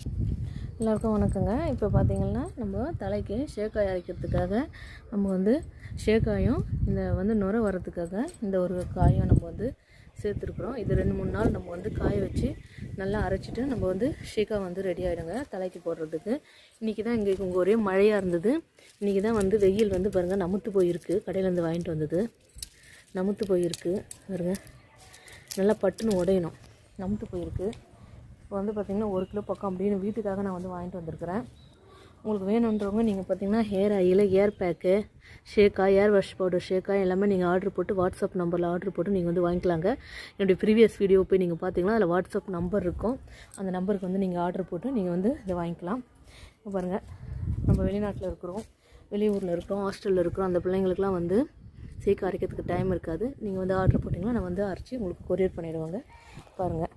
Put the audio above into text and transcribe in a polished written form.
எல்லாருக்கும் வணக்கங்க. இப்போ பார்த்திங்கன்னா நம்ம தலைக்கு ஷேக்காய் அரைக்கிறதுக்காக நம்ம வந்து ஷேக்காயும் இந்த நுரை வரதுக்காக இந்த ஒரு காயும் நம்ம வந்து சேர்த்துருக்குறோம். இது 2-3 நாள் நம்ம வந்து காய வச்சு நல்லா அரைச்சிட்டு நம்ம வந்து ஷேக்கா வந்து ரெடி ஆகிடுங்க தலைக்கு போடுறதுக்கு. இன்றைக்கி தான் இங்கே ஒரே மழையாக இருந்தது. இன்றைக்கி தான் வந்து வெயில் வந்து பாருங்கள் நமுத்து போயிருக்கு. கடையிலேருந்து வாங்கிட்டு வந்தது நமுத்து போயிருக்கு பாருங்கள். நல்லா பட்டுன்னு உடையணும், நமுத்து போயிருக்கு. இப்போ வந்து பார்த்திங்கன்னா 1 கிலோ பக்கம் அப்படின்னு வீட்டுக்காக நான் வந்து வாங்கிட்டு வந்திருக்கிறேன். உங்களுக்கு வேணுன்றவங்க நீங்கள் பார்த்திங்கன்னா hair oil, air bag, Sheikha, ஏர் வாஷ் பவுடர் ஷேக்கா எல்லாமே நீங்கள் ஆர்டர் போட்டு வாட்ஸ்அப் நம்பரில் ஆர்டர் போட்டு நீங்கள் வந்து வாங்கிக்கலாங்க. என்னுடைய ப்ரீவியஸ் வீடியோ போய் நீங்கள் பார்த்தீங்கன்னா அதில் வாட்ஸ்அப் நம்பர் இருக்கும். அந்த நம்பருக்கு வந்து நீங்கள் ஆர்டர் போட்டு நீங்கள் வந்து இதை வாங்கிக்கலாம். இப்போ பாருங்கள், நம்ம வெளிநாட்டில் இருக்கிறோம், வெளியூரில் இருக்கிறோம், ஹாஸ்டலில் இருக்கிறோம். அந்த பிள்ளைங்களுக்குலாம் வந்து ஷேக்கா அரைக்கிறதுக்கு டைம் இருக்காது. நீங்கள் வந்து ஆர்டர் போட்டிங்கன்னா நான் வந்து அரைச்சி உங்களுக்கு கொரியர் பண்ணிடுவாங்க. பாருங்கள்.